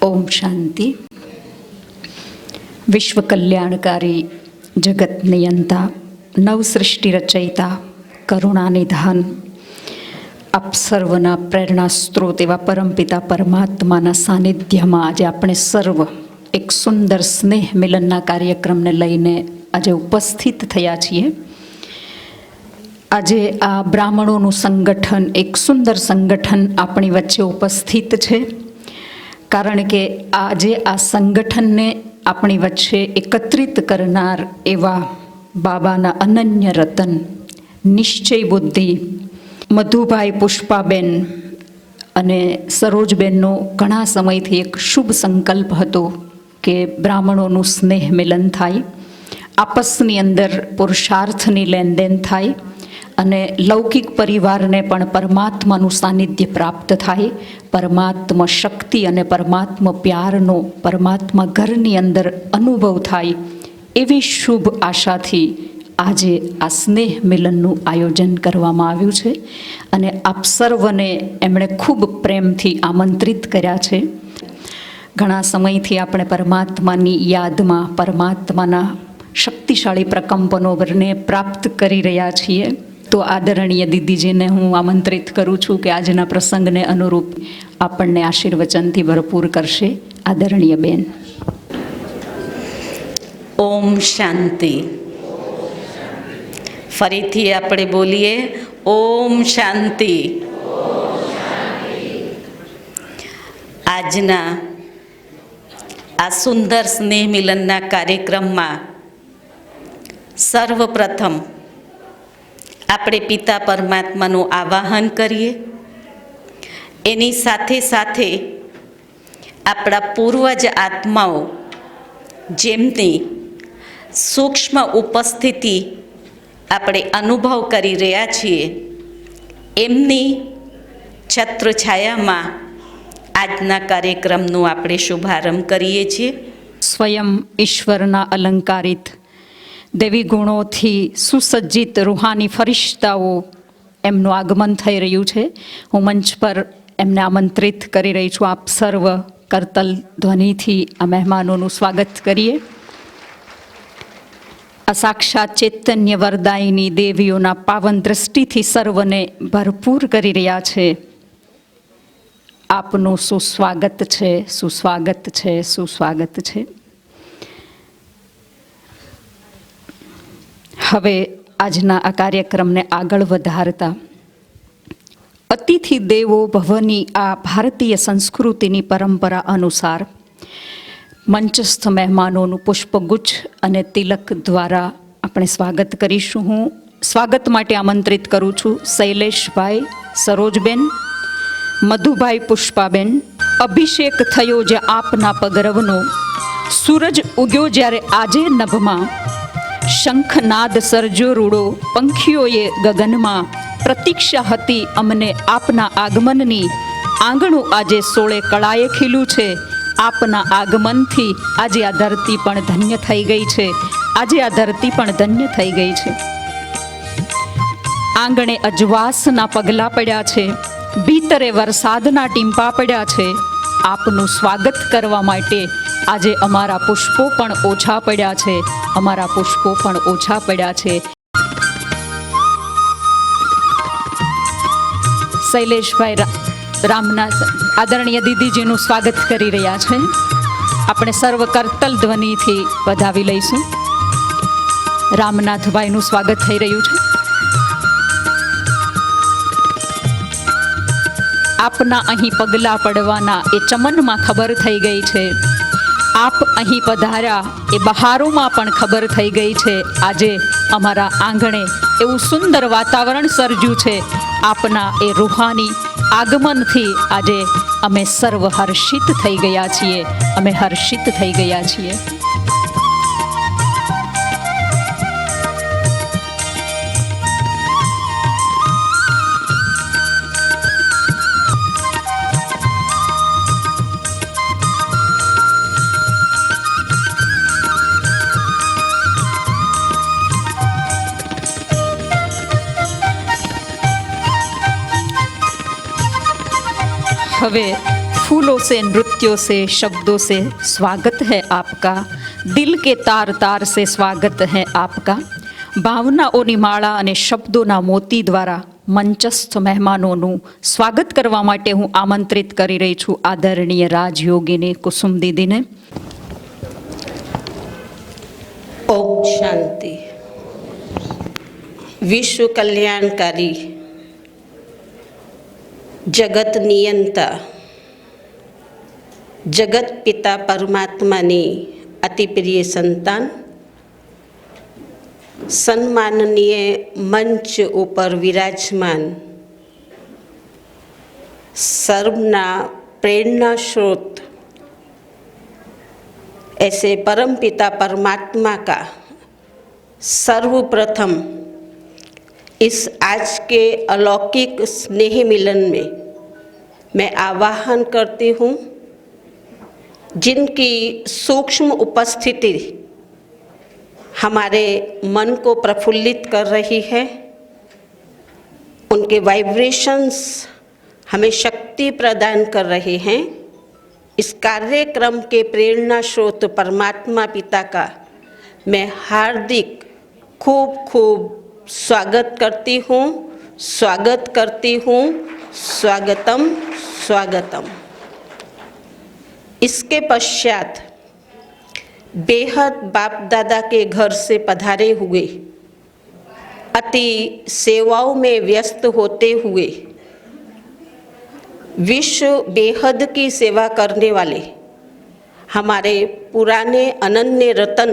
ओम शांति। विश्व कल्याणकारी, जगत नियंता, नव सृष्टि रचयिता, करुणा निधान, आप सर्वना प्रेरणा स्त्रोत एवा परमपिता परमात्माना सानिध्यमां आज આપણે સર્વ એક સુંદર સ્નેહ મિલનના કાર્યક્રમને લઈને આજે ઉપસ્થિત થયા છીએ। આજે આ બ્રાહ્મણોનું સંગઠન, એક સુંદર સંગઠન આપણી વચ્ચે ઉપસ્થિત છે, કારણ કે આજે આ સંગઠનને આપણી વચ્ચે એકત્રિત કરનાર એવા બાબાના અનન્ય રતન, નિશ્ચય બુદ્ધિ મધુભાઈ, પુષ્પાબેન અને સરોજબેનનો ઘણા સમયથી એક શુભ સંકલ્પ હતો કે બ્રાહ્મણોનું સ્નેહ મિલન થાય, આપસની અંદર પુરુષાર્થની લેનદેન થાય અને લૌકિક પરિવારને પણ પરમાત્માનું સાનિધ્ય પ્રાપ્ત થાય, પરમાત્મા શક્તિ અને પરમાત્મા પ્યારનો પરમાત્મા ઘરની અંદર અનુભવ થાય, એવી શુભ આશાથી આજે આ સ્નેહ મિલનનું આયોજન કરવામાં આવ્યું છે અને આપ સર્વને એમણે ખૂબ પ્રેમથી આમંત્રિત કર્યા છે। ઘણા સમયથી આપણે પરમાત્માની યાદમાં પરમાત્માના શક્તિશાળી પ્રકંપનોને પ્રાપ્ત કરી રહ્યા છીએ। તો આદરણીય દીદીજીને હું આમંત્રિત કરું છું કે આજના પ્રસંગને અનુરૂપ આપણને આશીર્વચનથી ભરપૂર કરશે। આદરણીય બેન। ઓમ શાંતિ। ફરીથી આપણે બોલીએ ઓમ શાંતિ। આજના આ સુંદર સ્નેહ મિલનના કાર્યક્રમમાં સર્વપ્રથમ આપણે પિતા પરમાત્માનું આવાહન કરીએ, એની સાથે સાથે આપણા પૂર્વજ આત્માઓ જેમની સૂક્ષ્મ ઉપસ્થિતિ આપણે અનુભવ કરી રહ્યા છીએ, એમની છત્રછાયામાં આજના કાર્યક્રમનું આપણે શુભારંભ કરીએ છીએ। સ્વયં ઈશ્વરના અલંકારિત દેવી ગુણોથી સુસજ્જિત રૂહાની ફરિશ્તાઓ એમનું આગમન થઈ રહ્યું છે। હું મંચ પર એમને આમંત્રિત કરી રહી છું। આપ સર્વ કરતલ ધ્વનિથી આ મહેમાનોનું સ્વાગત કરીએ। આ સાક્ષાત ચૈતન્ય વરદાયિની દેવીઓના પાવન દ્રષ્ટિથી સર્વને ભરપૂર કરી રહ્યા છે। આપનું સુસ્વાગત છે, સુસ્વાગત છે, સુસ્વાગત છે। હવે આજના આ કાર્યક્રમને આગળ વધારતા અતિથિ દેવો ભવની આ ભારતીય સંસ્કૃતિની પરંપરા અનુસાર મંચસ્થ મહેમાનોનું પુષ્પગુચ્છ અને તિલક દ્વારા આપણે સ્વાગત કરીશું। હું સ્વાગત માટે આમંત્રિત કરું છું શૈલેષભાઈ, સરોજબેન, મધુભાઈ, પુષ્પાબેન। અભિષેક થયો જે આપના પગરવનો, સૂરજ ઉગ્યો જ્યારે આજે નભમાં, શંખનાદ સર્જો રૂડો પંખીઓએ ગગનમાં, પ્રતીક્ષા હતી અમને આપના આગમનની, આંગણું આજે સોળે કળાએ ખીલ્યું છે, આપના આગમનથી આજે આ ધરતી પણ ધન્ય થઈ ગઈ છે, આજે આ ધરતી પણ ધન્ય થઈ ગઈ છે। આંગણે અજવાસના પગલા પડ્યા છે, ભીતરે વરસાદના ટીંપા પડ્યા છે, આપનું સ્વાગત કરવા માટે આજે અમારા પુષ્પો પણ ઓછા પડ્યા છે, અમારા પુષ્પો પણ ઓછા પડ્યા છે। શૈલેષભાઈ રામનાથ આદરણીય દીદીજીનું સ્વાગત કરી રહ્યા છે। આપણે સર્વ કરતલ ધ્વનિથી વધાવી લઈશું। રામનાથભાઈનું સ્વાગત થઈ રહ્યું છે। આપના અહીં પગલા પડવાના એ ચમનમાં ખબર થઈ ગઈ છે, આપ અહીં પધાર્યા એ બહારોમાં પણ ખબર થઈ ગઈ છે। આજે અમારા આંગણે એવું સુંદર વાતાવરણ સર્જ્યું છે, આપના એ રૂહાની આગમનથી આજે અમે સર્વ હર્ષિત થઈ ગયા છીએ, અમે હર્ષિત થઈ ગયા છીએ। હવે फूलों से, नृत्यों से, शब्दों से स्वागत है आपका, दिल के तार तार से स्वागत है आपका। ભાવનાઓની માળા અને શબ્દોના મોતી દ્વારા મંચસ્થ મહેમાનોનું સ્વાગત કરવા માટે હું આમંત્રિત કરી રહી છું આદરણીય રાજયોગીને કુસુમ દીદીને। ओम शांति। विश्व कल्याणकारी, जगत नियंता, जगत पिता परमात्मानी अति प्रिय संतान, सम्माननीय मंच ऊपर विराजमान सर्वना प्रेरणा स्रोत ऐसे परम पिता परमात्मा का सर्वप्रथम इस आज के अलौकिक स्नेह मिलन में मैं आवाहन करती हूँ, जिनकी सूक्ष्म उपस्थिति हमारे मन को प्रफुल्लित कर रही है, उनके वाइब्रेशंस हमें शक्ति प्रदान कर रहे हैं। इस कार्यक्रम के प्रेरणा स्रोत परमात्मा पिता का मैं हार्दिक खूब खूब स्वागत करती हूँ, स्वागत करती हूँ, स्वागतम स्वागतम। इसके पश्चात बेहद बाप दादा के घर से पधारे हुए, अति सेवाओं में व्यस्त होते हुए, विश्व बेहद की सेवा करने वाले हमारे पुराने अनन्य रतन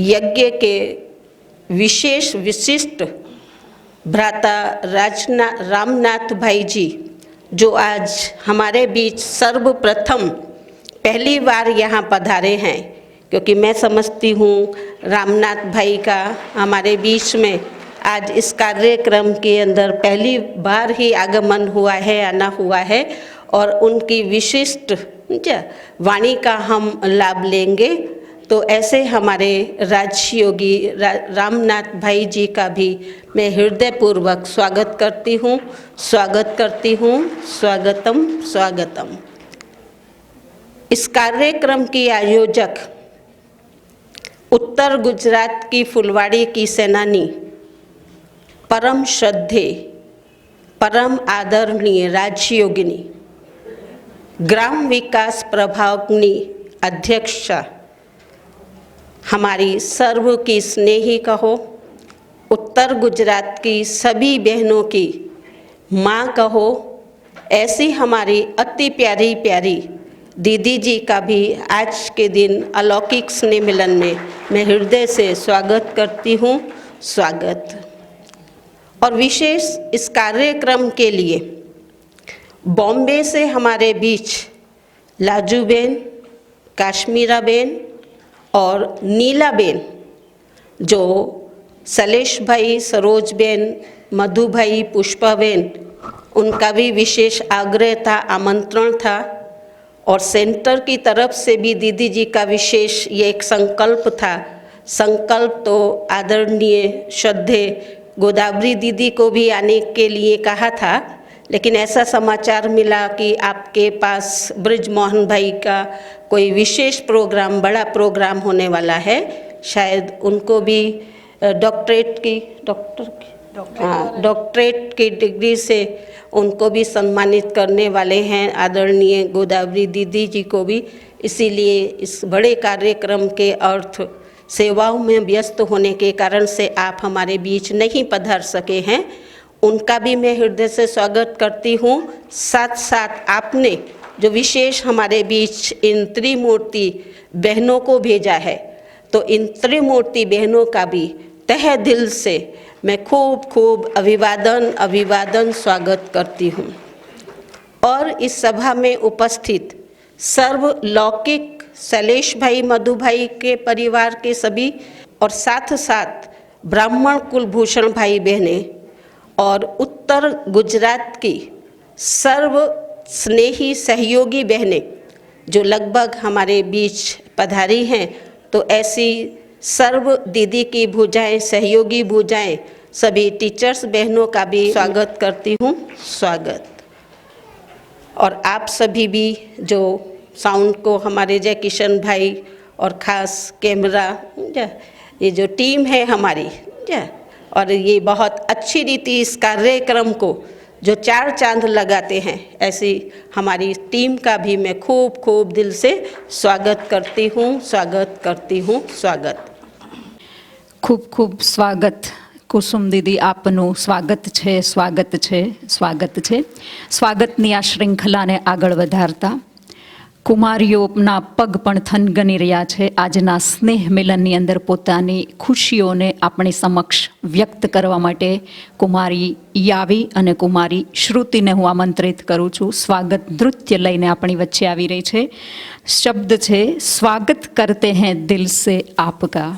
यज्ञ के विशेष विशिष्ट भ्राता रामनाथ भाई जी, जो आज हमारे बीच सर्वप्रथम पहली बार यहाँ पधारे हैं, क्योंकि मैं समझती हूँ रामनाथ भाई का हमारे बीच में आज इस कार्यक्रम के अंदर पहली बार ही आगमन हुआ है, आना हुआ है, और उनकी विशिष्ट वाणी का हम लाभ लेंगे। तो ऐसे हमारे राजयोगी रामनाथ भाई जी का भी मैं हृदयपूर्वक स्वागत करती हूँ, स्वागत करती हूँ, स्वागतम स्वागतम। इस कार्यक्रम की आयोजक उत्तर गुजरात की फुलवाड़ी की सेनानी, परम श्रद्धे, परम आदरणीय राजयोगिनी, ग्राम विकास प्रभागनी अध्यक्षा, हमारी सर्व की स्नेही कहो, उत्तर गुजरात की सभी बहनों की माँ कहो, ऐसी हमारी अति प्यारी प्यारी दीदी जी का भी आज के दिन अलौकिक स्नेह मिलन में मैं हृदय से स्वागत करती हूँ, स्वागत। और विशेष इस कार्यक्रम के लिए बॉम्बे से हमारे बीच लाजूबेन, काश्मीराबेन और नीलाबेन, जो सलेश भाई, सरोजबेन, मधु भाई, पुष्पाबेन, उनका भी विशेष आग्रह था, आमंत्रण था, और सेंटर की तरफ से भी दीदी जी का विशेष ये एक संकल्प था। संकल्प तो आदरणीय श्रद्धे गोदावरी दीदी को भी आने के लिए कहा था, लेकिन ऐसा समाचार मिला कि आपके पास ब्रिज मोहन भाई का कोई विशेष प्रोग्राम, बड़ा प्रोग्राम होने वाला है, शायद उनको भी डॉक्टरेट की डिग्री से उनको भी सम्मानित करने वाले हैं, आदरणीय गोदावरी दीदी जी को भी। इसीलिए इस बड़े कार्यक्रम के अर्थ सेवाओं में व्यस्त होने के कारण से आप हमारे बीच नहीं पधार सके हैं, उनका भी मैं हृदय से स्वागत करती हूँ। साथ साथ आपने जो विशेष हमारे बीच इन त्रिमूर्ति बहनों को भेजा है, तो इन त्रिमूर्ति बहनों का भी तहे दिल से मैं खूब खूब अभिवादन स्वागत करती हूँ। और इस सभा में उपस्थित सर्वलौकिक सलेश भाई, मधु भाई के परिवार के सभी, और साथ साथ ब्राह्मण कुलभूषण भाई बहने और उत्तर गुजरात की सर्व स्नेही सहयोगी बहनें जो लगभग हमारे बीच पधारी हैं, तो ऐसी सर्व दीदी की भुजाएं, सहयोगी भुजाएं, सभी टीचर्स बहनों का भी स्वागत करती हूँ, स्वागत। और आप सभी भी जो साउंड को हमारे जय किशन भाई और ख़ास कैमरा ये जो टीम है हमारी और ये बहुत अच्छी रीति इस कार्यक्रम को जो 4 चांद लगाते हैं, ऐसी हमारी टीम का भी मैं खूब खूब दिल से स्वागत करती हूँ। ખૂબ ખૂબ સ્વાગત કુસુમ દીદી, આપનું સ્વાગત છે. સ્વાગતની આ શૃંખલાને આગળ વધારતા કુમારીઓના પગ પણ થનગની રહ્યા છે. આજના સ્નેહ મિલનની અંદર પોતાની ખુશીઓને આપણી સમક્ષ વ્યક્ત કરવા માટે કુમારી યાવી અને કુમારી શ્રુતિને હું આમંત્રિત કરું છું. સ્વાગત નૃત્ય લઈને આપણી વચ્ચે આવી રહી છે. શબ્દ છે સ્વાગત કરતે હૈ દિલ સે આપકા.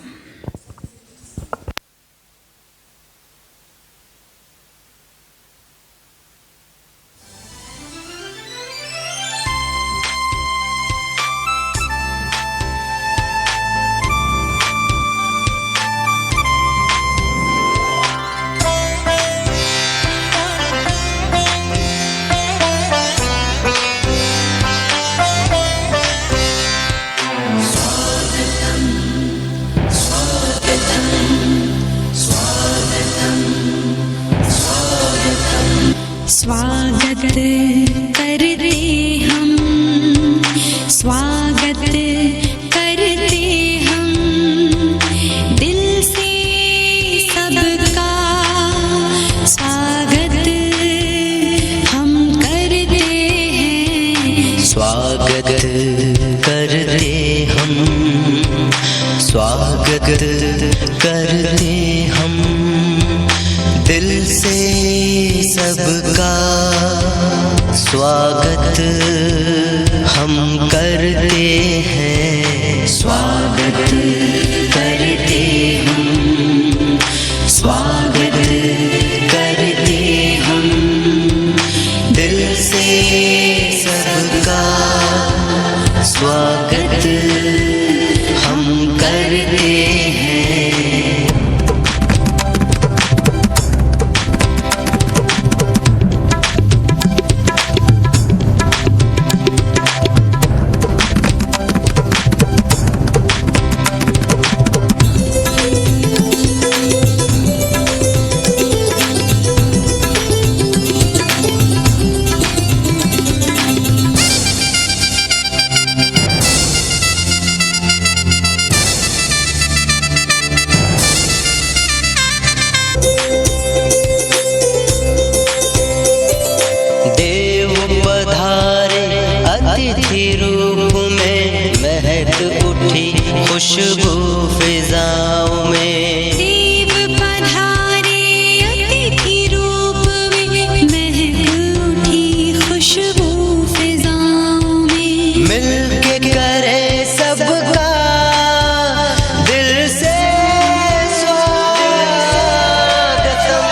स्वागत करते हम, स्वागत करते हम, दिल से सबका स्वागत हम करते हैं. स्वागत करते हम, स्वागत करते हम, दिल से सबका स्वागत हम करते हैं. स्वागत करते हम, स्वागत करते हम, दिल से सबका स्वागत हम करते हैं. देव पधारे अतिथि रूप में, महक उठी खुशबू फिजाओं में. देव पधारे अतिथि रूप में, महक उठी खुशबू फिजाओं में. मिलके करे सबका दिल से स्वागतम,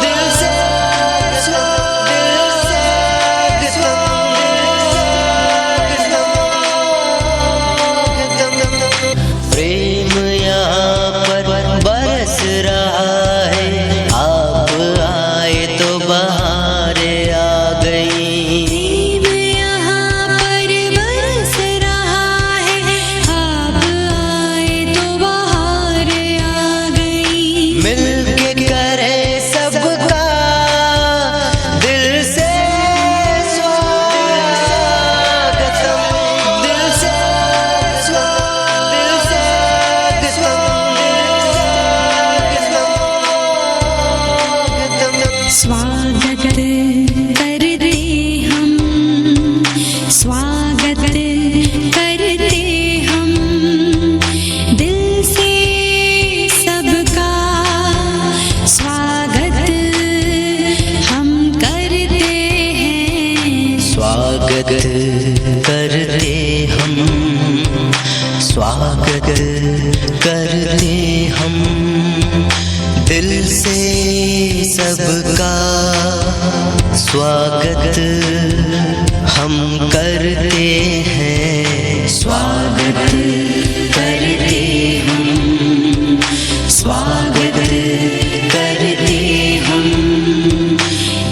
दिल से प्रेम यहाँ पर बरस रहा है. आप आए तो बहार आ गई. प्रेम यहाँ पर बरस रहा है, आप आए तो बहार आ गई. मिलके करे सबका दिल से स्वागतम, दिल से स्वागत करते हम, स्वागत करते हम, दिल से सबका स्वागत हम करते हैं. स्वागत करते हम, स्वागत करते हम, दिल से सबका स्वागत हम करते हैं. स्वागत करते हम, स्वागत करते हम,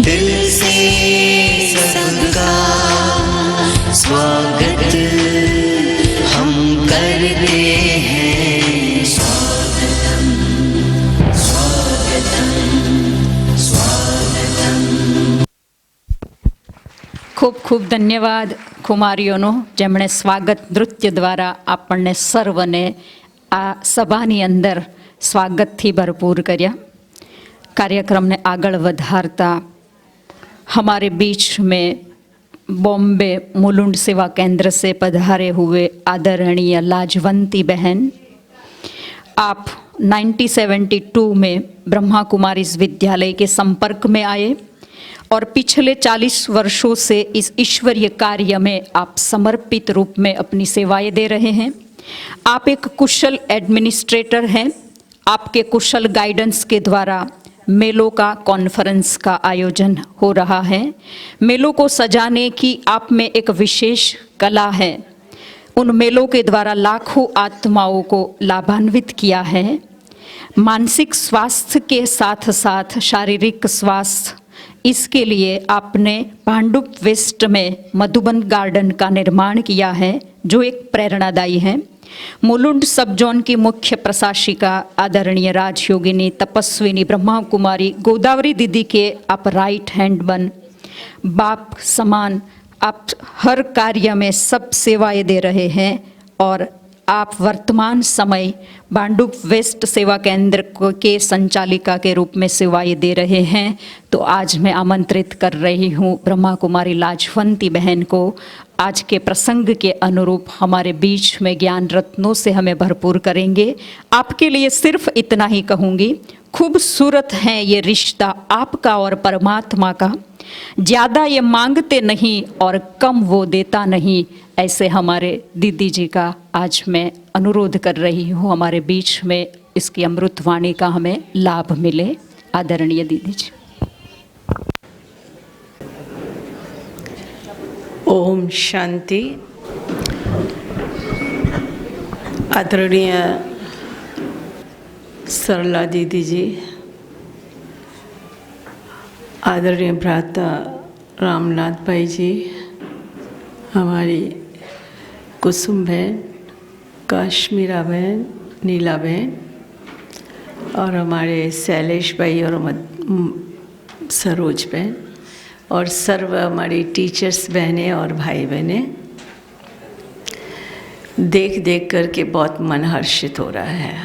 दिल से सबका ખૂબ ખૂબ ધન્યવાદ કુમારીઓનો, જેમણે સ્વાગત નૃત્ય દ્વારા આપણને સર્વને આ સભાની અંદર સ્વાગતથી ભરપૂર કર્યા। कार्यक्रम ने आगळ वधारता हमारे बीच में बॉम्बे मुलुंड सेवा केंद्र से पधारे हुए आदरणीय लाजवंती बहन, आप 1972 में ब्रह्मा कुमारीज विद्यालय के संपर्क में आए और पिछले 40 वर्षों से इस ईश्वरीय कार्य में आप समर्पित रूप में अपनी सेवाएं दे रहे हैं। आप एक कुशल एडमिनिस्ट्रेटर हैं। आपके कुशल गाइडेंस के द्वारा मेलों का कॉन्फ्रेंस का आयोजन हो रहा है। मेलों को सजाने की आप में एक विशेष कला है। उन मेलों के द्वारा लाखों आत्माओं को लाभान्वित किया है। मानसिक स्वास्थ्य के साथ साथ शारीरिक स्वास्थ्य, इसके लिए आपने पांडुप वेस्ट में मधुबन गार्डन का निर्माण किया है, जो एक प्रेरणादायी है। मुलुंड सब जोन की मुख्य प्रशासिका आदरणीय राजयोगिनी तपस्विनी ब्रह्मा कुमारी गोदावरी दीदी के आप राइट हैंड बन, बाप समान आप हर कार्य में सब सेवाएं दे रहे हैं और आप वर्तमान समय बांडुप वेस्ट सेवा केंद्र के संचालिका के रूप में सेवाएं दे रहे हैं। तो आज मैं आमंत्रित कर रही हूँ ब्रह्मा कुमारी लाजवंती बहन को। आज के प्रसंग के अनुरूप हमारे बीच में ज्ञान रत्नों से हमें भरपूर करेंगे। आपके लिए सिर्फ इतना ही कहूँगी, खूबसूरत है ये रिश्ता आपका और परमात्मा का, ज़्यादा ये मांगते नहीं और कम वो देता नहीं। ऐसे हमारे दीदी जी का आज मैं अनुरोध कर रही हूँ, हमारे बीच में इसकी अमृतवाणी का हमें लाभ मिले। आदरणीय दीदी जी। ओम शांति। आदरणीय सरला दीदी जी, आदरणीय भ्राता रामनाथ भाई जी, हमारी कुसुम बहन, काश्मीरा बहन, नीला बहन और हमारे शैलेश भाई और सरोज बहन और सर्व हमारी टीचर्स बहनें और भाई बहनें, देख देख करके बहुत मन हर्षित हो रहा है।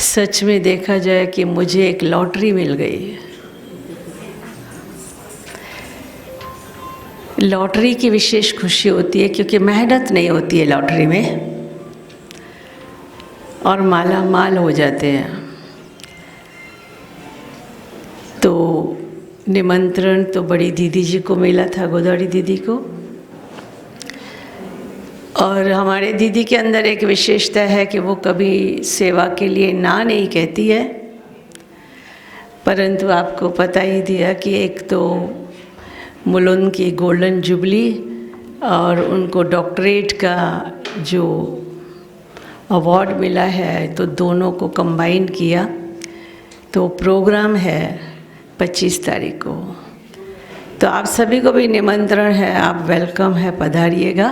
सच में देखा जाए कि मुझे एक लॉटरी मिल गई। लॉटरी की विशेष खुशी होती है क्योंकि मेहनत नहीं होती है लॉटरी में और माला माल हो जाते हैं। तो निमंत्रण तो बड़ी दीदी जी को मिला था, गोदावरी दीदी को, और हमारे दीदी के अंदर एक विशेषता है कि वो कभी सेवा के लिए ना नहीं कहती है। परंतु आपको पता ही दिया कि एक तो मुलुंड की गोल्डन जुबली और उनको डॉक्टरेट का जो अवार्ड मिला है, तो दोनों को कंबाइन किया। तो प्रोग्राम है 25 तारीख को, तो आप सभी को भी निमंत्रण है, आप वेलकम है, पधारिएगा।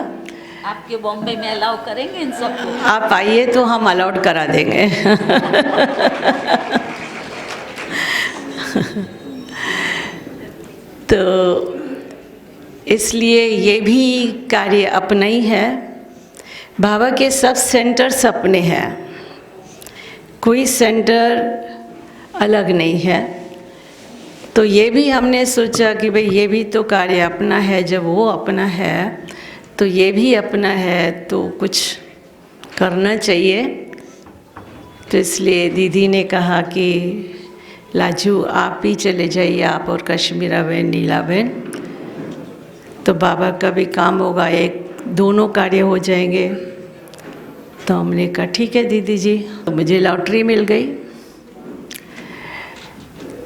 आपके बॉम्बे में अलाउ करेंगे इन सबको? आप आइए तो हम अलाउड करा देंगे। तो इसलिए ये भी कार्य अपना ही है। बाबा के सब सेंटर्स अपने हैं, कोई सेंटर अलग नहीं है। तो ये भी हमने सोचा कि भाई ये भी तो कार्य अपना है। जब वो अपना है तो ये भी अपना है, तो कुछ करना चाहिए। तो इसलिए दीदी ने कहा कि लाजू आप ही चले जाइए, आप और कश्मीरा बहन, नीला बहन, तो बाबा का भी काम होगा, एक दोनों कार्य हो जाएंगे। तो हमने कहा ठीक है दीदी जी। तो मुझे लॉटरी मिल गई।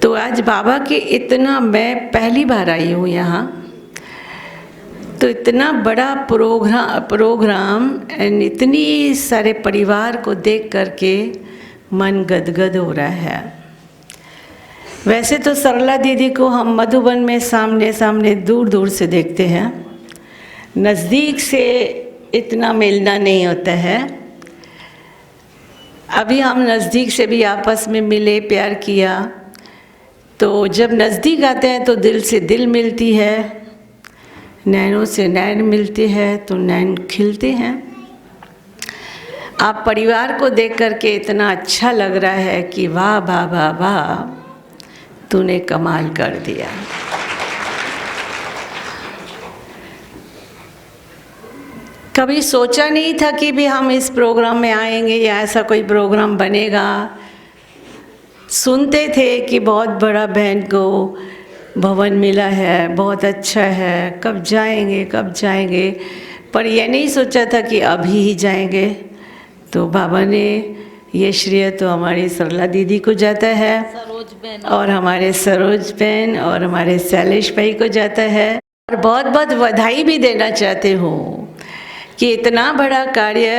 तो आज बाबा के इतना, मैं पहली बार आई हूँ यहाँ, तो इतना बड़ा प्रोग्राम एंड इतनी सारे परिवार को देख करके मन गदगद हो रहा है। वैसे तो सरला दीदी को हम मधुबन में सामने सामने दूर दूर से देखते हैं, नज़दीक से इतना मिलना नहीं होता है। अभी हम नज़दीक से भी आपस में मिले, प्यार किया, तो तो जब नज़दीक आते हैं तो दिल से दिल मिलती है, नैनों से नैन मिलते हैं तो नैन खिलते हैं। आप परिवार को देख करके इतना अच्छा लग रहा है कि वाह वाह वाह वाह, तूने कमाल कर दिया। कभी सोचा नहीं था कि भी हम इस प्रोग्राम में आएंगे या ऐसा कोई प्रोग्राम बनेगा। सुनते थे कि बहुत बड़ा बहन को भवन मिला है, बहुत अच्छा है, कब जाएंगे, पर यह नहीं सोचा था कि अभी ही जाएंगे। तो बाबा ने ये श्रेय तो हमारी सरला दीदी को जाता है, सरोज बहन और हमारे सरोज बहन और हमारे शैलेश भाई को जाता है। और बहुत बहुत बधाई भी देना चाहते हूँ कि इतना बड़ा कार्य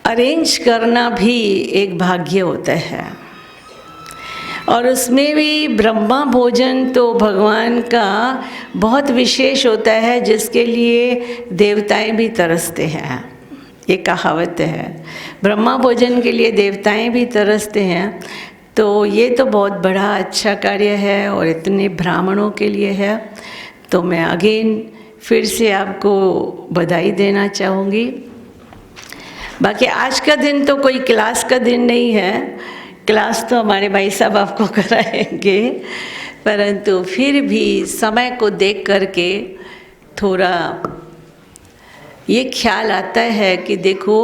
अरेंज करना भी एक भाग्य होता है, और उसमें भी ब्रह्मा भोजन तो भगवान का बहुत विशेष होता है, जिसके लिए देवताएं भी तरसते हैं। ये कहावत है, ब्रह्मा भोजन के लिए देवताएं भी तरसते हैं। तो ये तो बहुत बड़ा अच्छा कार्य है और इतने ब्राह्मणों के लिए है। तो मैं अगेन फिर से आपको बधाई देना चाहूँगी। बाकी आज का दिन तो कोई क्लास का दिन नहीं है, क्लास तो हमारे भाई साहब आपको कराएंगे, परंतु फिर भी समय को देख करके थोड़ा ये ख्याल आता है कि देखो,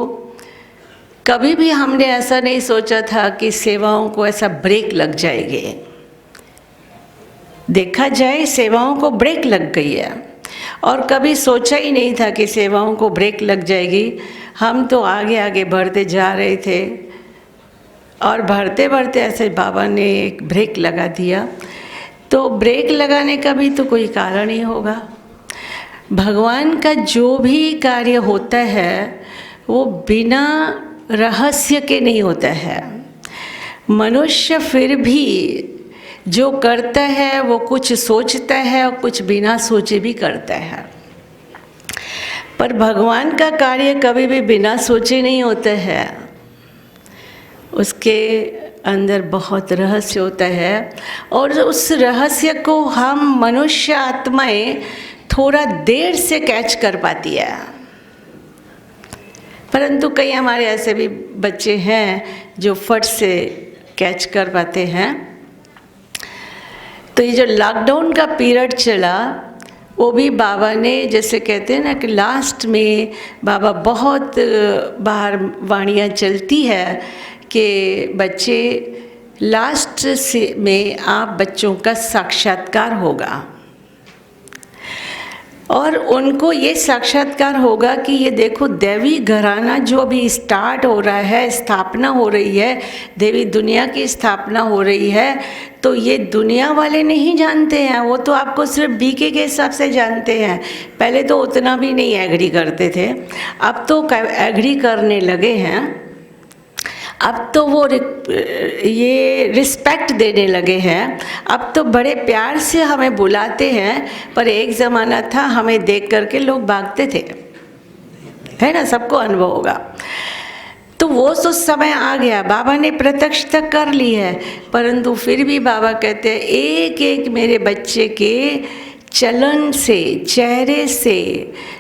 कभी भी हमने ऐसा नहीं सोचा था कि सेवाओं को ऐसा ब्रेक लग जाएगी। देखा जाए सेवाओं को ब्रेक लग गई है, और कभी सोचा ही नहीं था कि सेवाओं को ब्रेक लग जाएगी। हम तो आगे आगे बढ़ते जा रहे थे, और बढ़ते बढ़ते ऐसे बाबा ने एक ब्रेक लगा दिया। तो ब्रेक लगाने का भी तो कोई कारण ही होगा। भगवान का जो भी कार्य होता है वो बिना रहस्य के नहीं होता है। मनुष्य फिर भी जो करता है वो कुछ सोचता है और कुछ बिना सोचे भी करता है, पर भगवान का कार्य कभी भी बिना सोचे नहीं होता है। उसके अंदर बहुत रहस्य होता है, और उस रहस्य को हम मनुष्य आत्माएं थोड़ा देर से कैच कर पाती है। परंतु कई हमारे ऐसे भी बच्चे हैं जो फट से कैच कर पाते हैं। तो ये जो लॉकडाउन का पीरियड चला, वो भी बाबा ने, जैसे कहते हैं ना कि लास्ट में बाबा बहुत बाहर वाणियाँ चलती है कि बच्चे लास्ट से में आप बच्चों का साक्षात्कार होगा, और उनको ये साक्षात्कार होगा कि ये देखो दैवी घराना जो अभी स्टार्ट हो रहा है, स्थापना हो रही है, देवी दुनिया की स्थापना हो रही है। तो ये दुनिया वाले नहीं जानते हैं, वो तो आपको सिर्फ बीके के हिसाब से जानते हैं। पहले तो उतना भी नहीं एग्री करते थे, अब तो एग्री करने लगे हैं। अब तो वो ये रिस्पेक्ट देने लगे हैं, अब तो बड़े प्यार से हमें बुलाते हैं। पर एक ज़माना था हमें देख करके लोग भागते थे, है ना, सबको अनुभव होगा। तो वो तो समय आ गया, बाबा ने प्रत्यक्ष तक कर ली है, परंतु फिर भी बाबा कहते हैं एक एक मेरे बच्चे के चलन से, चेहरे से,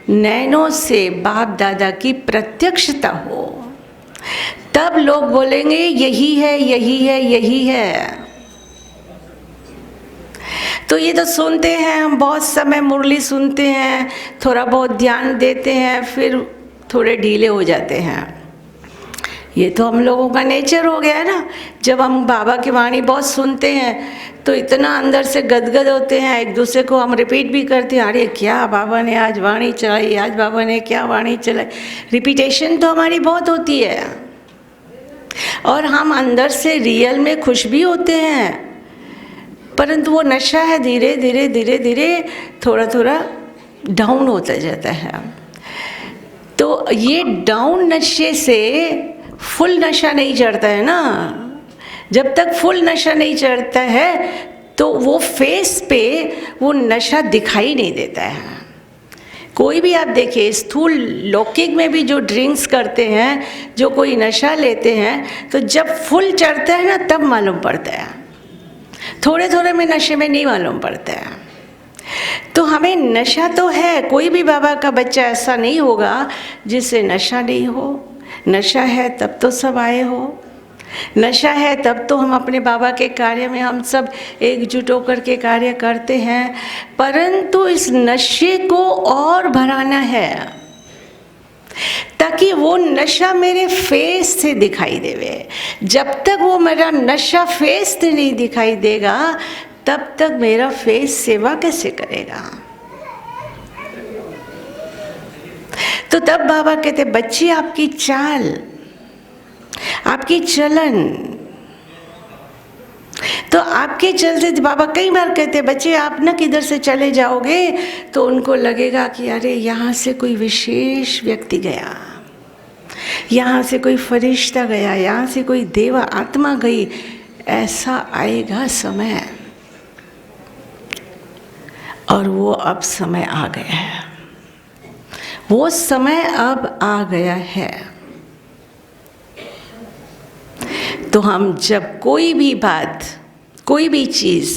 नैनों से बाप दादा की प्रत्यक्षता हो, तब लोग बोलेंगे यही है, यही है, यही है। तो ये तो सुनते हैं हम, बहुत समय मुरली सुनते हैं, थोड़ा बहुत ध्यान देते हैं, फिर थोड़े ढीले हो जाते हैं। ये तो हम लोगों का नेचर हो गया है ना। जब हम बाबा की वाणी बहुत सुनते हैं तो इतना अंदर से गदगद होते हैं, एक दूसरे को हम रिपीट भी करते हैं, अरे क्या बाबा ने आज वाणी चलाई, आज बाबा ने क्या वाणी चलाई। रिपीटेशन तो हमारी बहुत होती है, और हम अंदर से रियल में खुश भी होते हैं, परंतु वो नशा है धीरे धीरे धीरे धीरे थोड़ा थोड़ा डाउन होता जाता है। तो ये डाउन नशे से फुल नशा नहीं चढ़ता है ना। जब तक फुल नशा नहीं चढ़ता है तो वो फेस पे वो नशा दिखाई नहीं देता है। कोई भी आप देखिए, स्थूल लौकिक में भी जो ड्रिंक्स करते हैं, जो कोई नशा लेते हैं, तो जब फुल चढ़ता है ना तब मालूम पड़ता है। थोड़े थोड़े में नशे में नहीं मालूम पड़ता है। तो हमें नशा तो है, कोई भी बाबा का बच्चा ऐसा नहीं होगा जिससे नशा नहीं हो। नशा है तब तो सब आए हो, नशा है तब तो हम अपने बाबा के कार्य में हम सब एकजुट होकर के कार्य करते हैं। परंतु इस नशे को और बढ़ाना है ताकि वो नशा मेरे फेस से दिखाई देवे। जब तक वो मेरा नशा फेस से नहीं दिखाई देगा तब तक मेरा फेस सेवा कैसे करेगा। तो तब बाबा कहते बच्ची आपकी चाल, आपकी चलन, तो आपके चलते बाबा कई बार कहते बच्चे आप ना किधर से चले जाओगे तो उनको लगेगा कि अरे यहाँ से कोई विशेष व्यक्ति गया, यहाँ से कोई फरिश्ता गया, यहाँ से कोई देवा आत्मा गई। ऐसा आएगा समय, और वो अब समय आ गया है, वो समय अब आ गया है। तो हम जब कोई भी बात, कोई भी चीज़,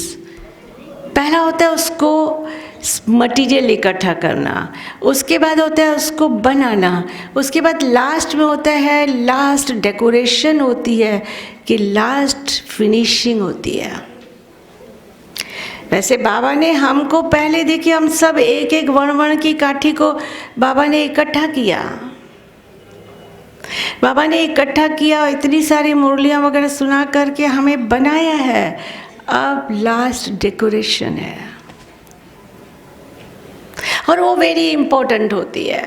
पहला होता है उसको मटेरियल इकट्ठा करना, उसके बाद होता है उसको बनाना, उसके बाद लास्ट में होता है लास्ट डेकोरेशन होती है कि लास्ट फिनिशिंग होती है। वैसे बाबा ने हमको पहले देखिए हम सब एक एक वर्ण की काठी को बाबा ने इकट्ठा किया, बाबा ने इकट्ठा किया, इतनी सारी मुरलियाँ वगैरह सुना करके हमें बनाया है। अब लास्ट डेकोरेशन है और वो वेरी इम्पोर्टेंट होती है।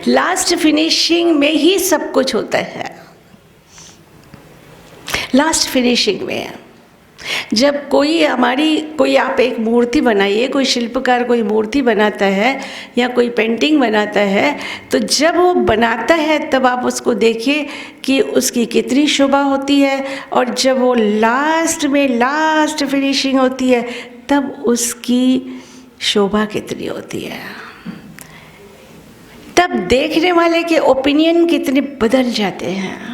लास्ट फिनिशिंग में ही सब कुछ होता है। लास्ट फिनिशिंग में जब कोई आप एक मूर्ति बनाइए, कोई शिल्पकार कोई मूर्ति बनाता है या कोई पेंटिंग बनाता है, तो जब वो बनाता है तब आप उसको देखिए कि उसकी कितनी शोभा होती है, और जब वो लास्ट में लास्ट फिनिशिंग होती है तब उसकी शोभा कितनी होती है। तब देखने वाले के ओपिनियन कितने बदल जाते हैं।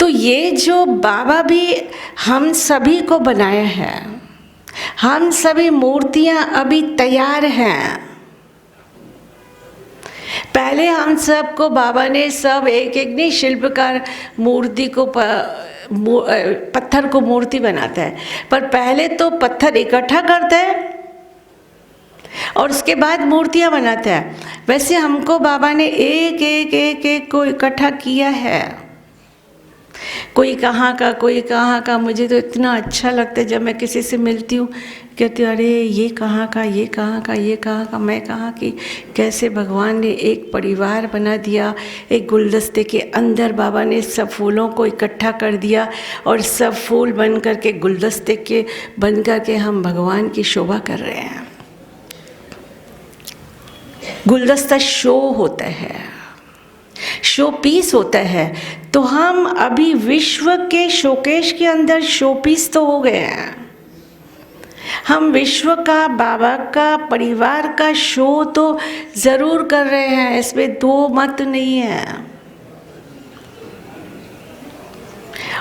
तो ये जो बाबा भी हम सभी को बनाया है, हम सभी मूर्तियां अभी तैयार हैं। पहले हम सबको बाबा ने सब एक एक नहीं शिल्पकार मूर्ति को पत्थर को मूर्ति बनाता है, पर पहले तो पत्थर इकट्ठा करता है और उसके बाद मूर्तियां बनाता है। वैसे हमको बाबा ने एक एक एक एक को इकट्ठा किया है, कोई कहाँ का कोई कहाँ का। मुझे तो इतना अच्छा लगता है जब मैं किसी से मिलती हूँ, कहती हूँ अरे ये कहाँ का, ये कहाँ का, ये कहाँ का, मैं कहाँ की। कैसे भगवान ने एक परिवार बना दिया, एक गुलदस्ते के अंदर बाबा ने सब फूलों को इकट्ठा कर दिया और सब फूल बन कर के गुलदस्ते के बन कर के हम भगवान की शोभा कर रहे हैं। गुलदस्ता शो होता है, शो पीस होता है। तो हम अभी विश्व के शोकेश के अंदर शो पीस तो हो गए हैं। हम विश्व का, बाबा का, परिवार का शो तो ज़रूर कर रहे हैं, इसमें दो मत नहीं है।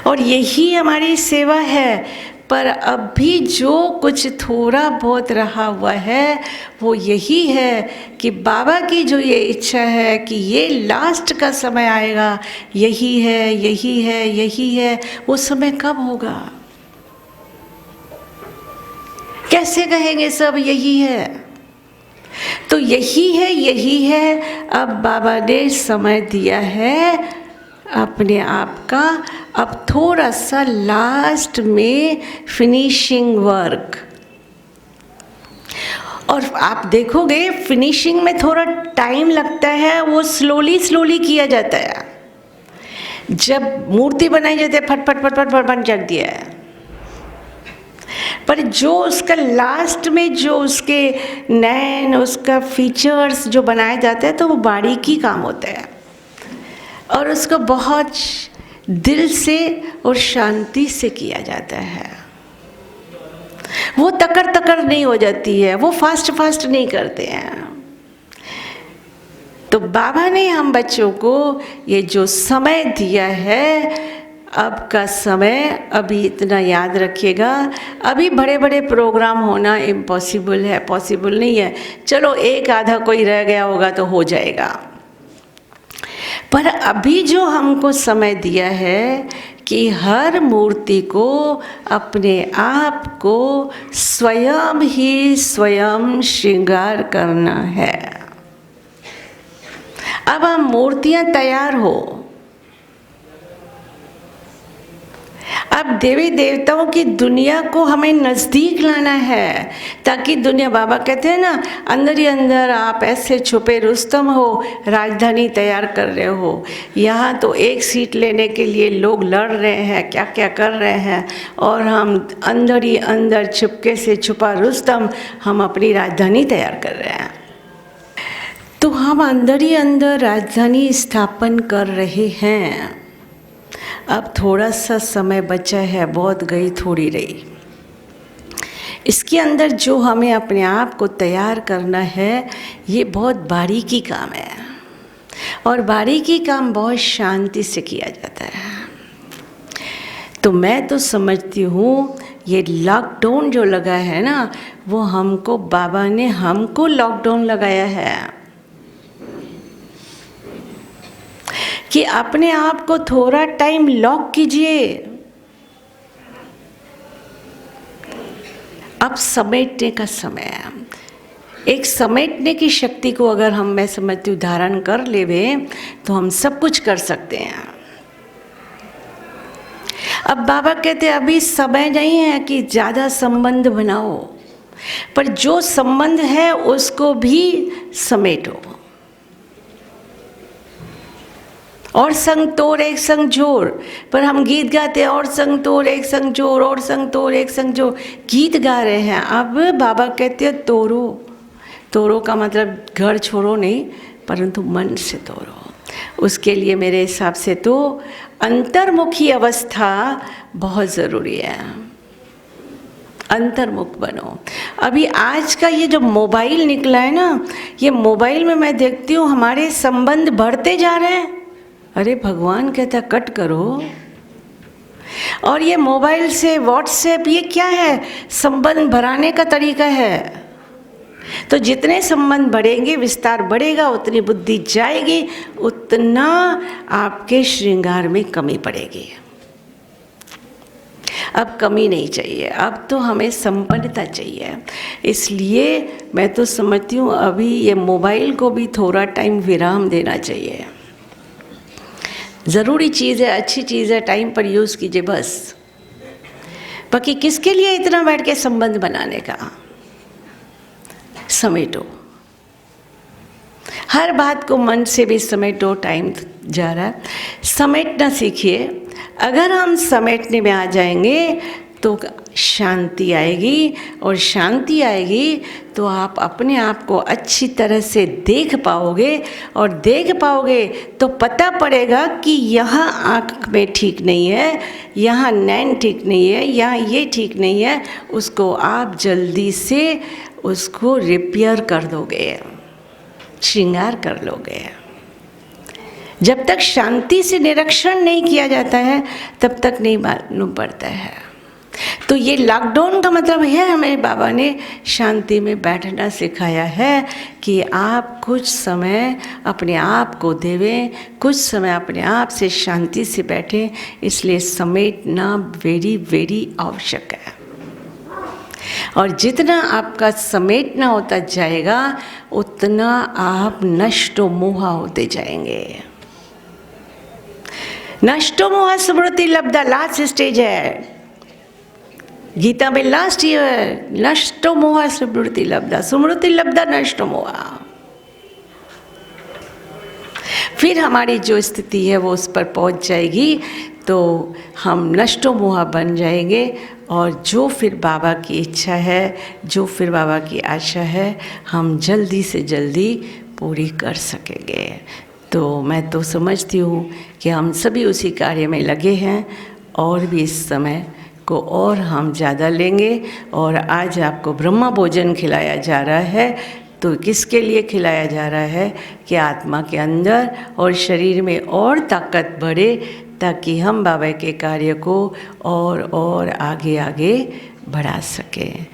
और यही हमारी सेवा है। पर अभी जो कुछ थोड़ा बहुत रहा हुआ है वो यही है कि बाबा की जो ये इच्छा है कि ये लास्ट का समय आएगा, यही है, यही है, यही है। वो समय कब होगा? कैसे कहेंगे सब यही है? तो यही है, यही है। अब बाबा ने समय दिया है अपने आप का। अब थोड़ा सा लास्ट में फिनिशिंग वर्क, और आप देखोगे फिनिशिंग में थोड़ा टाइम लगता है, वो स्लोली किया जाता है। जब मूर्ति बनाई जाती है फट फट फट फट फट बन जाती है, पर जो उसका लास्ट में जो उसके नैन, उसका फीचर्स जो बनाए जाते हैं तो वो बारीकी काम होता है और उसको बहुत दिल से और शांति से किया जाता है। वो तकर नहीं हो जाती है, वो फास्ट नहीं करते हैं। तो बाबा ने हम बच्चों को ये जो समय दिया है, अब का समय, अभी इतना याद रखिएगा, अभी बड़े बड़े प्रोग्राम होना इम्पॉसिबल है, पॉसिबल नहीं है। चलो एक आधा कोई रह गया होगा तो हो जाएगा, पर अभी जो हमको समय दिया है कि हर मूर्ति को अपने आप को स्वयं ही स्वयं श्रृंगार करना है। अब हम मूर्तियां तैयार हो, अब देवी देवताओं की दुनिया को हमें नज़दीक लाना है, ताकि दुनिया, बाबा कहते हैं ना, अंदर ही अंदर आप ऐसे छुपे रुस्तम हो, राजधानी तैयार कर रहे हो। यहाँ तो एक सीट लेने के लिए लोग लड़ रहे हैं, क्या क्या कर रहे हैं, और हम अंदर ही अंदर चुपके से छुपा रुस्तम हम अपनी राजधानी तैयार कर रहे हैं। तो हम अंदर ही अंदर राजधानी स्थापन कर रहे हैं। अब थोड़ा सा समय बचा है, बहुत गई थोड़ी रही। इसके अंदर जो हमें अपने आप को तैयार करना है, ये बहुत बारीकी काम है, और बारीकी काम बहुत शांति से किया जाता है। तो मैं तो समझती हूँ ये लॉकडाउन जो लगा है ना, वो हमको, बाबा ने हमको लॉकडाउन लगाया है कि अपने आप को थोड़ा टाइम लॉक कीजिए। अब समेटने का समय है। एक समेटने की शक्ति को अगर हम, मैं समझती हूँ, धारण कर लेवे तो हम सब कुछ कर सकते हैं। अब बाबा कहते हैं अभी समय नहीं है कि ज़्यादा संबंध बनाओ, पर जो संबंध है उसको भी समेटो। और संग तोड़ एक संग जोड़, पर हम गीत गाते हैं और संग तोड़ एक संग जोड़, और संग तोड़ एक संग जोड़, गीत गा रहे हैं। अब बाबा कहते हैं तोड़ो। तोड़ो का मतलब घर छोड़ो नहीं, परंतु मन से तोड़ो। उसके लिए मेरे हिसाब से तो अंतर्मुखी अवस्था बहुत ज़रूरी है। अंतर्मुख बनो। अभी आज का ये जो मोबाइल निकला है ना, ये मोबाइल में मैं देखती हूँ हमारे संबंध बढ़ते जा रहे हैं। अरे भगवान कहता कट करो। और ये मोबाइल से, व्हाट्सएप, ये क्या है? संबंध बढ़ाने का तरीका है। तो जितने संबंध बढ़ेंगे, विस्तार बढ़ेगा, उतनी बुद्धि जाएगी, उतना आपके श्रृंगार में कमी पड़ेगी। अब कमी नहीं चाहिए, अब तो हमें संपन्नता चाहिए। इसलिए मैं तो समझती हूँ अभी ये मोबाइल को भी थोड़ा टाइम विराम देना चाहिए। ज़रूरी चीज़ है, अच्छी चीज़ है, टाइम पर यूज़ कीजिए बस। बाकी किसके लिए इतना बैठ के संबंध बनाने का? समेटो, हर बात को मन से भी समेटो। टाइम जा रहा है, समेटना सीखिए। अगर हम समेटने में आ जाएंगे तो शांति आएगी, और शांति आएगी तो आप अपने आप को अच्छी तरह से देख पाओगे, और देख पाओगे तो पता पड़ेगा कि यहाँ आँख में ठीक नहीं है, यहाँ नैन ठीक नहीं है, यहाँ ये ठीक नहीं है। उसको आप जल्दी से उसको रिपेयर कर दोगे, श्रृंगार कर लोगे। जब तक शांति से निरीक्षण नहीं किया जाता है तब तक नहीं मालूम पड़ता है। तो ये लॉकडाउन का मतलब है, हमें बाबा ने शांति में बैठना सिखाया है कि आप कुछ समय अपने आप को देवें, कुछ समय अपने आप से शांति से बैठें। इसलिए समेटना वेरी वेरी आवश्यक है। और जितना आपका समेटना होता जाएगा, उतना आप नष्टो मोहा होते जाएंगे। नष्टो मोहा स्मृति लब्धा लास्ट स्टेज है। गीता में लास्ट ये है, नष्टो मोहा स्मृति लब्धा नष्टो मोहा। फिर हमारी जो स्थिति है वो उस पर पहुंच जाएगी, तो हम नष्टो मोहा बन जाएंगे। और जो फिर बाबा की इच्छा है, जो फिर बाबा की आशा है, हम जल्दी से जल्दी पूरी कर सकेंगे। तो मैं तो समझती हूँ कि हम सभी उसी कार्य में लगे हैं, और भी इस समय को और हम ज़्यादा लेंगे। और आज आपको ब्रह्मा भोजन खिलाया जा रहा है, तो किसके लिए खिलाया जा रहा है कि आत्मा के अंदर और शरीर में और ताकत बढ़े, ताकि हम बाबा के कार्य को और आगे आगे बढ़ा सकें।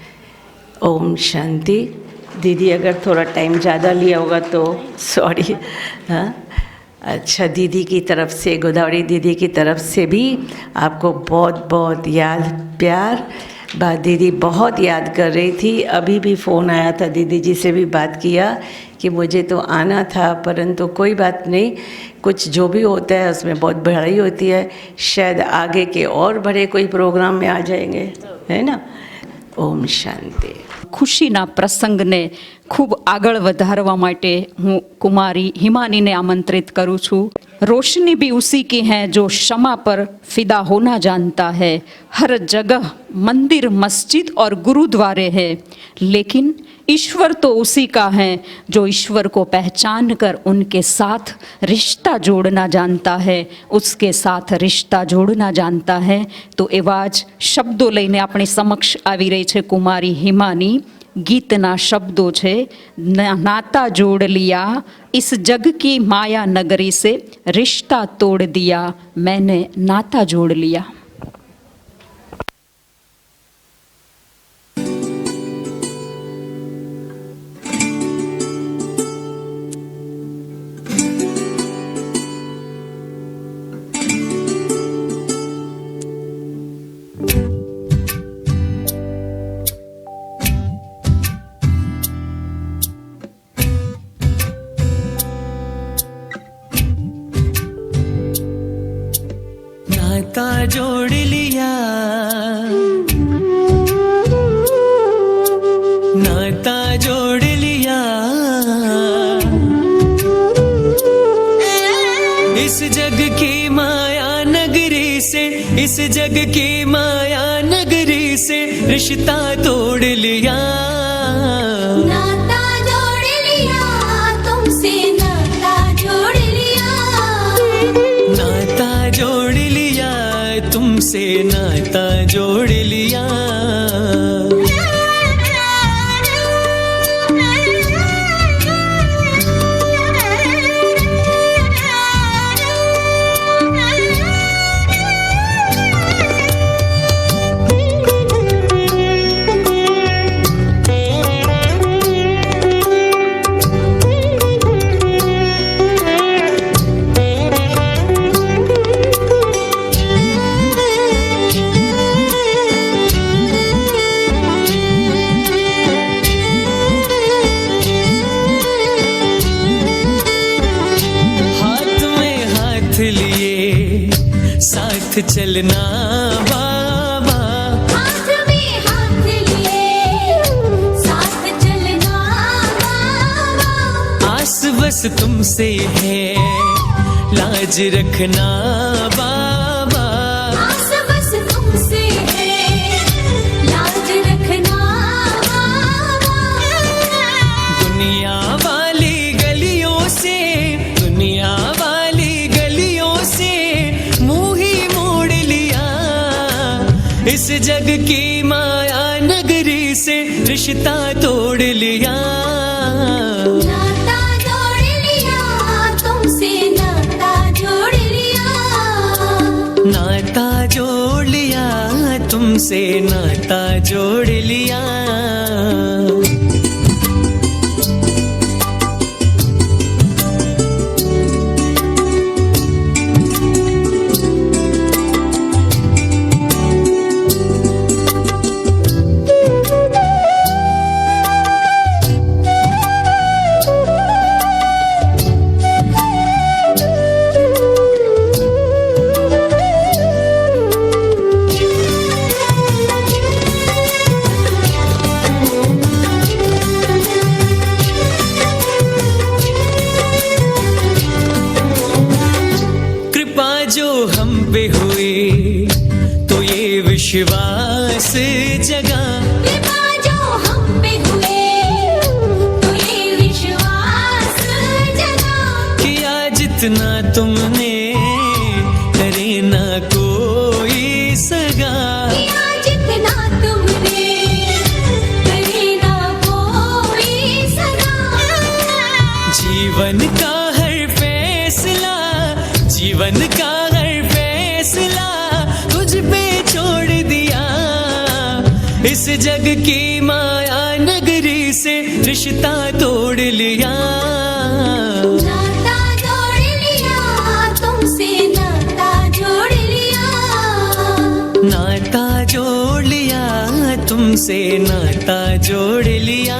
ओम शांति। दीदी अगर थोड़ा टाइम ज़्यादा लिया होगा तो सॉरी। हाँ, अच्छा, दीदी की तरफ से, गोदावरी दीदी की तरफ से भी आपको बहुत बहुत याद प्यार। बात दीदी बहुत याद कर रही थी, अभी भी फ़ोन आया था, दीदी जी से भी बात किया कि मुझे तो आना था, परंतु कोई बात नहीं, कुछ जो भी होता है उसमें बहुत बड़ाई होती है, शायद आगे के और बड़े कोई प्रोग्राम में आ जाएंगे, है ना। ओम शांति। ખુશીના પ્રસંગને ખૂબ આગળ વધારવા માટે હું કુમારી હિમાનીને આમંત્રિત કરું છું। रोशनी भी उसी की है जो क्षमा पर फिदा होना जानता है। हर जगह मंदिर, मस्जिद और गुरुद्वारे हैं, लेकिन ईश्वर तो उसी का है जो ईश्वर को पहचान कर उनके साथ रिश्ता जोड़ना जानता है, उसके साथ रिश्ता जोड़ना जानता है। तो एवा ज शब्दों लईने अपनी समक्ष आवी रही है कुमारी हिमानी। गीतना शब्दों छे, नाता जोड़ लिया इस जग की माया नगरी से, रिश्ता तोड़ दिया मैंने नाता जोड़ लिया। नाता जोड़ लिया, नाता जोड़ लिया इस जग की माया नगरी से, इस जग की माया नगरी से रिश्ता तोड़ लिया। नाता जोड़ लिया तुमसे, नाता जोड़ लिया, नाता जोड़ लिया तुमसे, नाता जोड़ लिया। साथ चलना बाबा, हाथ में हाथ लिए साथ चलना बाबा, आस बस तुमसे है लाज रखना बाबा, आस बस तुमसे है लाज रखना बाबा। दुनिया वाली गलियों से, दुनिया वाली गलियों से मुंह ही मोड़ लिया, इस जग की माया नगरी से रिश्ता तोड़ लिया। नाता जोड़ लिया तुमसे, नाता जोड़ लिया, नाता जोड़ लिया तुमसे, नाता जोड़ लिया। इस जग की माया नगरी से रिश्ता तोड़ लिया। नाता जोड़ लिया तुमसे, नाता जोड़ लिया। नाता जोड़ लिया तुमसे, नाता जोड़ लिया।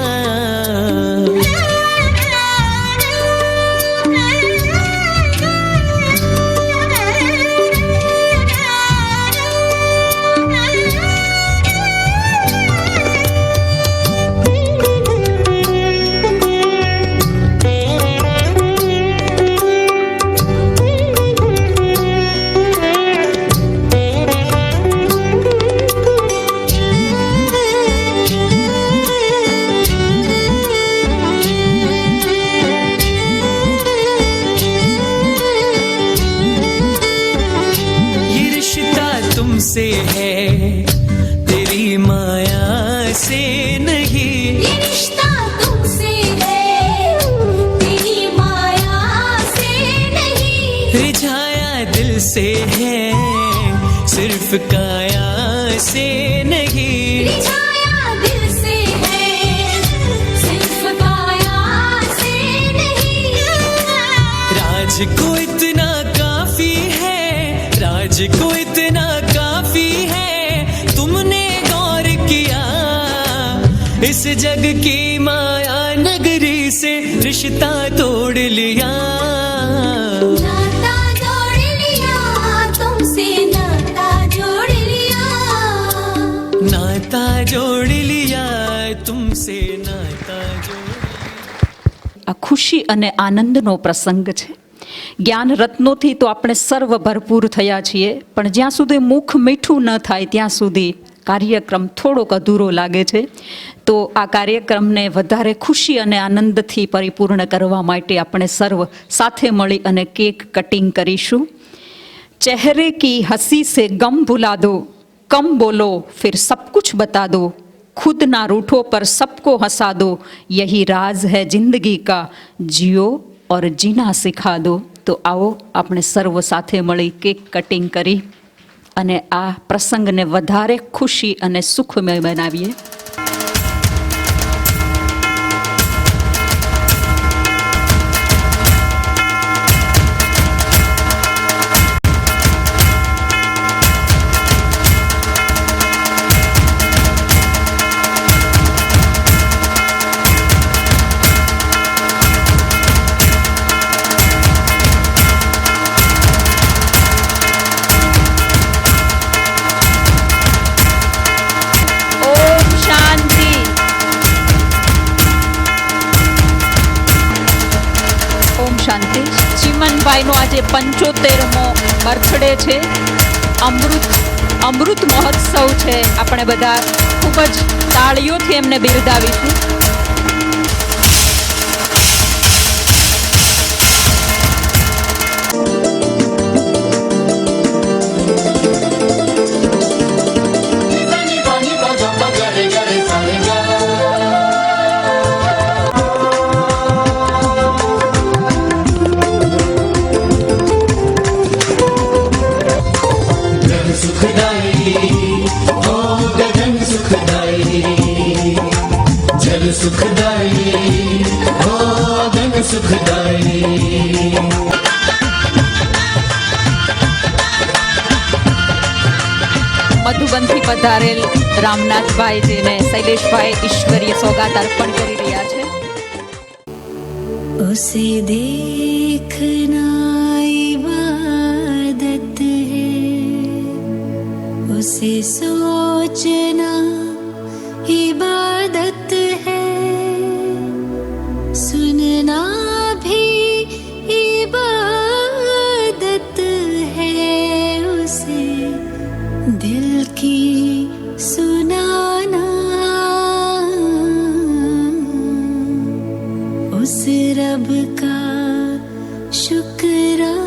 तुमसे है तेरी माया से नहीं। ये रिश्ता तुमसे है तेरी माया से नहीं। रिझाया दिल से है सिर्फ काया से नहीं। रिझाया दिल से है सिर्फ काया से नहीं। राज को इतना काफी है, राज को इतना काफी है, तुमने गौर किया। इस जग की माया नगरी से रिश्ता तोड़ लिया। नाता जोड़ लिया तुमसे, नाता जोड़ लिया। नाता जोड़ लिया तुमसे, नाता जोड़ लिया। આ ખુશી અને આનંદનો પ્રસંગ છે। જ્ઞાન રત્નોથી તો આપણે સર્વ ભરપૂર થયા છીએ, પણ જ્યાં સુધી મુખ મીઠું ન થાય ત્યાં સુધી કાર્યક્રમ થોડોક અધૂરો લાગે છે। તો આ કાર્યક્રમને વધારે ખુશી અને આનંદથી પરિપૂર્ણ કરવા માટે આપણે સર્વ સાથે મળી અને કેક કટિંગ કરીશું। ચહેરે કી હસી સે ગમ ભુલા દો, કમ બોલો ફિર સબ કુછ બતા દો, खुद ना रूठो पर सबको हंसा दो, यही राज है जिंदगी का, जियो और जीना सिखा दो। तो आओ આપણે સર્વ સાથે મળી કેક કટિંગ કરી અને આ પ્રસંગને વધારે ખુશી અને સુખમય બનાવીએ। શાંતિ। ચિમનભાઈનો આજે 75મો બર્થડે છે। અમૃત મહોત્સવ છે। આપણે બધા ખૂબ જ તાળીઓથી એમને બિરદાવીશું। મધુબનથી પધારેલ રામનાથભાઈજીને શૈલેષભાઈ ઈશ્વરીય સોગાત અર્પણ કરી રહ્યા છે। उसे देखना इबादत है, उसे सोचना इबादत है, सुनना भी इबादत है, उसे दिल की सुनाना, उस रब का शुक्राना।